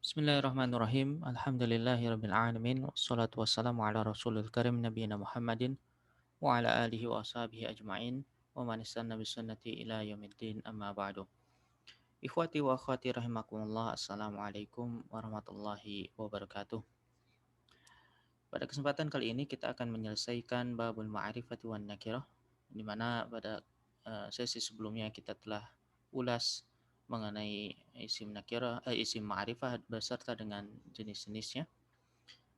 Bismillahirrahmanirrahim. Alhamdulillahirabbil alamin wassalatu wassalamu ala rasulil karim nabiyina Muhammadin wa ala alihi wa ashabihi ajmain wa man istanna bi sunnati ila yaumiddin amma ba'du. Ikhwati wa akhwati rahimakumullah. Assalamualaikum warahmatullahi wabarakatuh. Pada kesempatan kali ini kita akan menyelesaikan babul ma'rifati wan nakirah, di mana pada sesi sebelumnya kita telah ulas mengenai isim nakirah, isim ma'rifah beserta dengan jenis-jenisnya.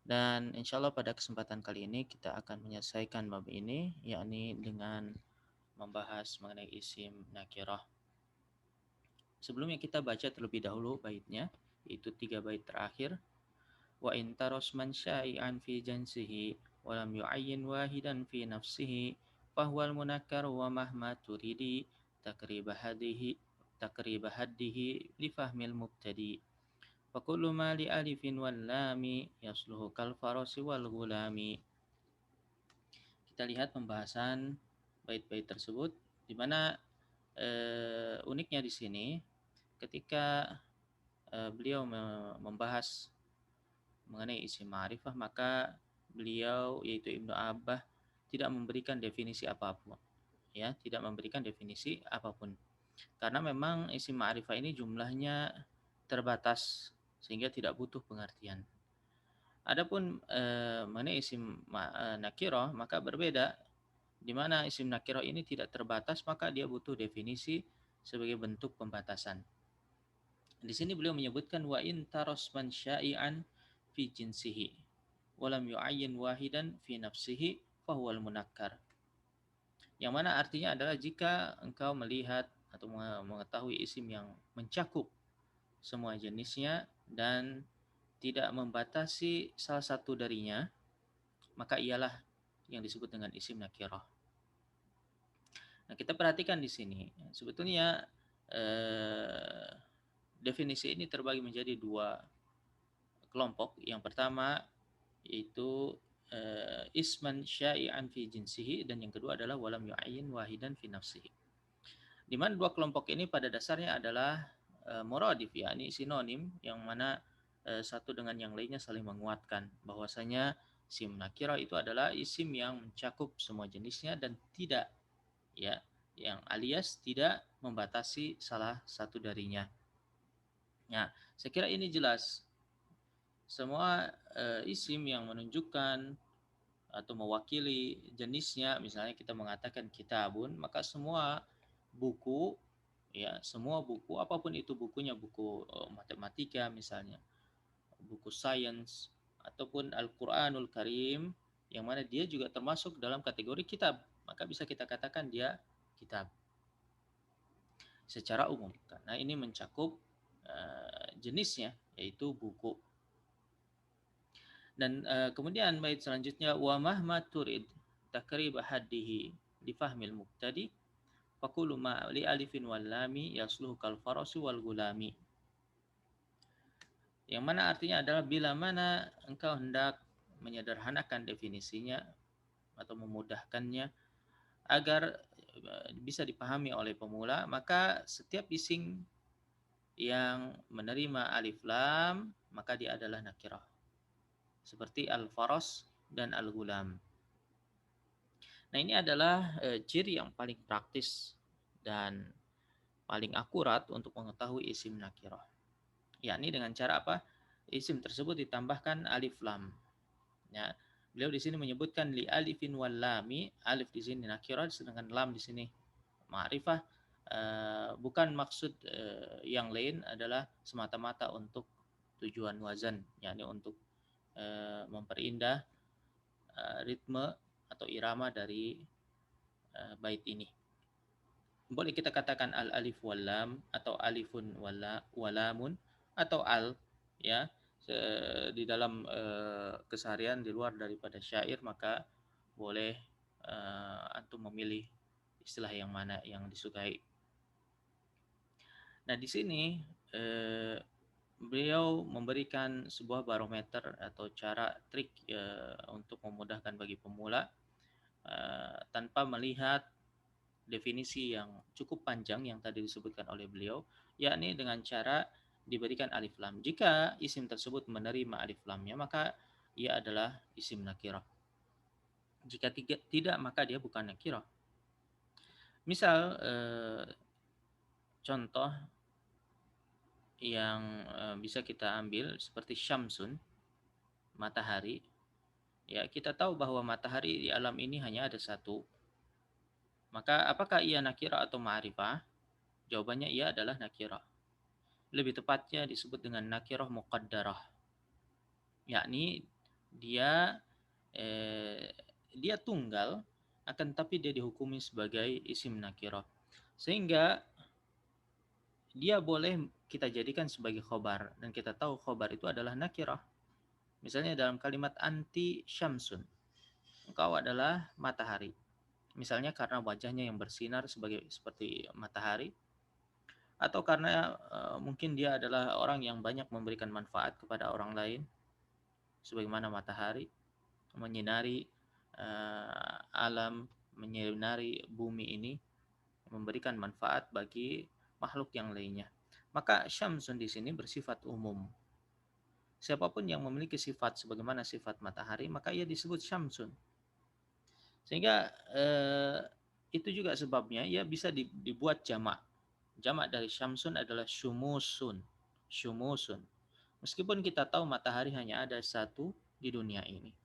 Dan insya Allah pada kesempatan kali ini kita akan menyelesaikan bab ini, yakni dengan membahas mengenai isim nakirah. Sebelumnya kita baca terlebih dahulu baitnya, yaitu 3 bait terakhir. Wa in taros man syai'an fi jansihi wa lam yu'ayyin wahidan fi nafsihi fahuwal munakkar wa mahma turidi takriba haddihi li fahmil mubtadi. Fa kullu ma li alifin wal lami yasluhu kal farasi wal gulami. Kita lihat pembahasan bait-bait tersebut, di mana uniknya di sini ketika beliau membahas mengenai isim ma'rifah, maka beliau yaitu Ibnu Abbah tidak memberikan definisi apapun, ya, tidak memberikan definisi apapun. Karena memang isim ma'rifah ini jumlahnya terbatas sehingga tidak butuh pengertian. Adapun mengenai isim nakirah maka berbeda, di mana isim nakirah ini tidak terbatas maka dia butuh definisi sebagai bentuk pembatasan. Di sini beliau menyebutkan wa in taros man syai'an fi jinsihi walam yu'ayyin wahidan fi nafsihi fahuwal munakkar. Yang mana artinya adalah jika engkau melihat atau mengetahui isim yang mencakup semua jenisnya dan tidak membatasi salah satu darinya, maka ialah yang disebut dengan isim nakirah. Nah, kita perhatikan di sini, sebetulnya definisi ini terbagi menjadi 2 kelompok. Yang pertama yaitu isman syai'an fi jinsihi, dan yang kedua adalah walam yu'ayyin wahidan fi nafsihi. Di mana 2 kelompok ini pada dasarnya adalah muradif, yakni sinonim, yang mana satu dengan yang lainnya saling menguatkan bahwasanya isim nakirah itu adalah isim yang mencakup semua jenisnya dan tidak, ya, yang alias tidak membatasi salah satu darinya. Nah, saya kira ini jelas. Semua isim yang menunjukkan atau mewakili jenisnya, misalnya kita mengatakan kitabun, maka semua buku, ya, semua buku apapun itu bukunya, buku matematika misalnya, buku sains, ataupun Al-Qur'anul Karim, yang mana dia juga termasuk dalam kategori kitab, maka bisa kita katakan dia kitab secara umum karena ini mencakup jenisnya yaitu buku. Dan kemudian bait selanjutnya wa mahma turid takrib haddihi li fahmil mubtadi faqulu ma li alifin wal lami yasluhu kal farasi wal gulami. Yang mana artinya adalah bila mana engkau hendak menyederhanakan definisinya atau memudahkannya agar bisa dipahami oleh pemula, maka setiap isim yang menerima alif lam maka dia adalah nakirah. Seperti al-faras dan al-gulam. Nah, ini adalah ciri yang paling praktis dan paling akurat untuk mengetahui isim nakirah. Yakni dengan cara apa? Isim tersebut ditambahkan alif lam. Ya, beliau di sini menyebutkan li alifin wal lami, alif di sini nakirah sedangkan lam di sini ma'rifah. Bukan maksud yang lain adalah semata-mata untuk tujuan wazan, yakni untuk memperindah ritme atau irama dari bait ini. Boleh kita katakan al alif wal lam atau alifun walamun atau al, ya, di dalam keseharian di luar daripada syair, maka boleh antum memilih istilah yang mana yang disukai. Nah, di sini beliau memberikan sebuah barometer atau cara trik untuk memudahkan bagi pemula tanpa melihat definisi yang cukup panjang yang tadi disebutkan oleh beliau, yakni dengan cara diberikan alif lam. Jika isim tersebut menerima alif lamnya, maka ia adalah isim nakirah. Jika tidak, maka dia bukan nakirah. Misal contoh yang bisa kita ambil seperti syamsun, matahari. Ya, kita tahu bahwa matahari di alam ini hanya ada satu. Maka apakah ia nakirah atau ma'rifah? Jawabannya ia adalah nakirah. Lebih tepatnya disebut dengan nakirah muqaddarah. Yakni dia eh, dia tunggal, akan tapi dia dihukumi sebagai isim nakirah. Sehingga dia boleh kita jadikan sebagai khobar. Dan kita tahu khobar itu adalah nakirah. Misalnya dalam kalimat anti syamsun, engkau adalah matahari. Misalnya karena wajahnya yang bersinar seperti matahari, atau karena mungkin dia adalah orang yang banyak memberikan manfaat kepada orang lain, sebagaimana matahari menyinari alam, menyinari bumi ini, memberikan manfaat bagi makhluk yang lainnya. Maka syamsun di sini bersifat umum. Siapapun yang memiliki sifat sebagaimana sifat matahari, maka ia disebut syamsun. Sehingga itu juga sebabnya ia bisa dibuat jamak. Jamak dari syamsun adalah syumusun. Syumusun. Meskipun kita tahu matahari hanya ada satu di dunia ini.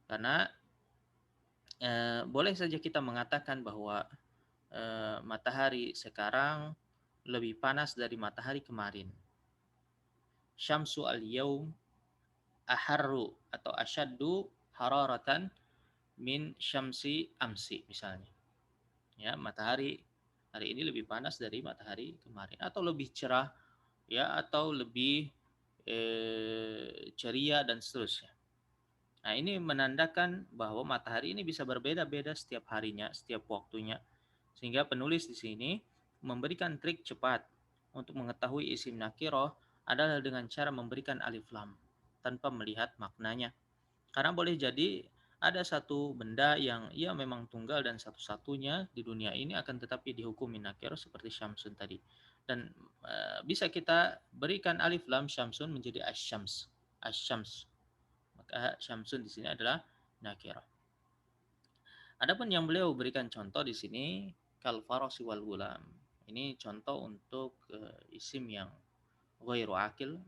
Karena boleh saja kita mengatakan bahwa matahari sekarang lebih panas dari matahari kemarin. Syamsu al-yaum aharru atau asyaddu hararatan min syamsi amsi misalnya. Ya, matahari hari ini lebih panas dari matahari kemarin, atau lebih cerah, ya, atau lebih ceria dan seterusnya. Nah, ini menandakan bahwa matahari ini bisa berbeda-beda setiap harinya, setiap waktunya. Sehingga penulis di sini memberikan trik cepat untuk mengetahui isim nakirah adalah dengan cara memberikan alif lam tanpa melihat maknanya. Karena boleh jadi ada satu benda yang ia memang tunggal dan satu-satunya di dunia ini, akan tetapi dihukumi nakirah seperti syamsun tadi. Dan bisa kita berikan alif lam syamsun menjadi asyams. Asyams. Maka syamsun di sini adalah nakirah. Adapun yang beliau berikan contoh di sini kal farasi wal gulam. Ini contoh untuk isim yang ghairu akil,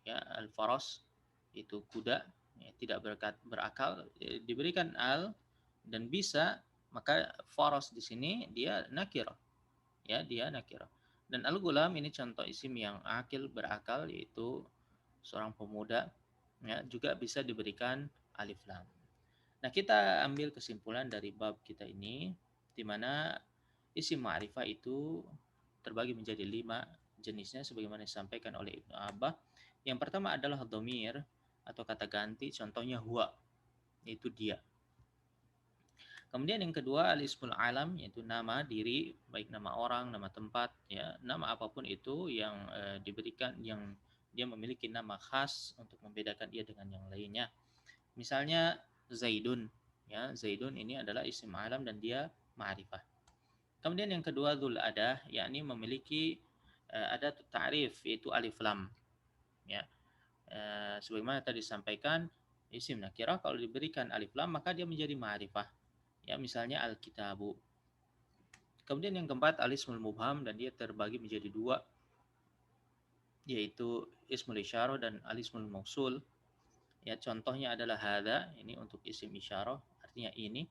ya, al faras itu kuda, ya, tidak berakal, diberikan al dan bisa, maka faras di sini dia nakirah, ya, dia nakirah. Dan al gulam ini contoh isim yang akil, berakal, yaitu seorang pemuda, ya, juga bisa diberikan alif lam. Nah, kita ambil kesimpulan dari bab kita ini, di mana isim ma'rifah itu terbagi menjadi 5 jenisnya sebagaimana disampaikan oleh Ibnu Abbah. Yang pertama adalah dhamir atau kata ganti, contohnya huwa, yaitu dia. Kemudian yang kedua al-ismul alam, yaitu nama diri, baik nama orang, nama tempat, ya, nama apapun itu yang diberikan, yang dia memiliki nama khas untuk membedakan dia dengan yang lainnya. Misalnya Zaidun, ya, Zaidun ini adalah isim alam dan dia ma'rifah. Kemudian yang kedua dzul adah, yakni memiliki ada ta'rif, yaitu alif lam, ya. Sebagaimana tadi disampaikan, isim nakirah kalau diberikan alif lam maka dia menjadi ma'rifah. Ya, misalnya al-kitabu. Kemudian yang keempat al-ismul mubham, dan dia terbagi menjadi 2, yaitu ismul isyarah dan al-ismul mausul. Ya, contohnya adalah hadza, ini untuk isim isyarah, artinya ini,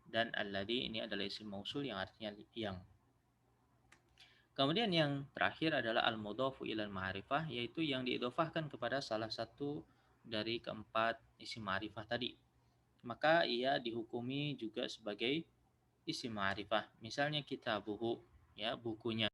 dan alladzi ini adalah isim mausul yang artinya yang. Kemudian yang terakhir adalah al-mudhafu ilal ma'rifah, yaitu yang diidhofahkan kepada salah satu dari keempat isim ma'rifah tadi. Maka ia dihukumi juga sebagai isim ma'rifah. Misalnya kitabuhu, ya, bukunya.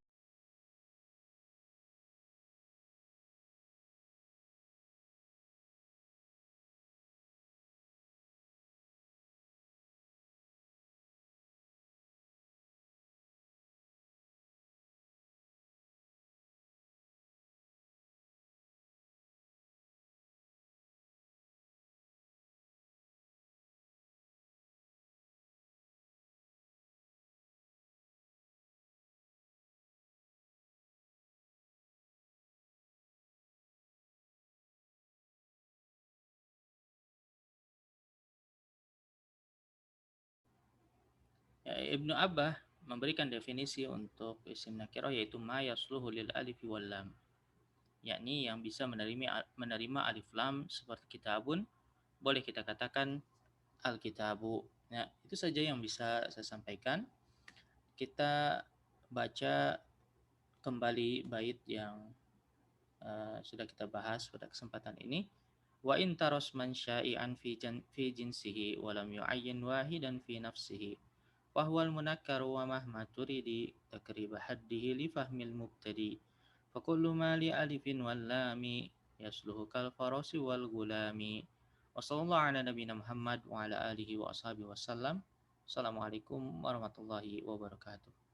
Ibnu Abbah memberikan definisi untuk isim nakirah yaitu ma yasluhu lil alif wal lam, yakni yang bisa menerima alif lam seperti kitabun, boleh kita katakan al-kitabu. Nah, itu saja yang bisa saya sampaikan. Kita baca kembali bait yang sudah kita bahas pada kesempatan ini. Wa in taros man syai'an fi jinsihi wa lam yu'ayyin wahidan fi nafsihi. Wa huwal munakkaru wa mahma turidi takriba haddihi li fahmil mubtadi. Fa kullu ma li alifin wal lami yasluhu kal farasi wal gulami. Wa sallallahu ala nabiyina Muhammad wa ala alihi wa ashabihi wasallam. Assalamualaikum warahmatullahi wabarakatuh.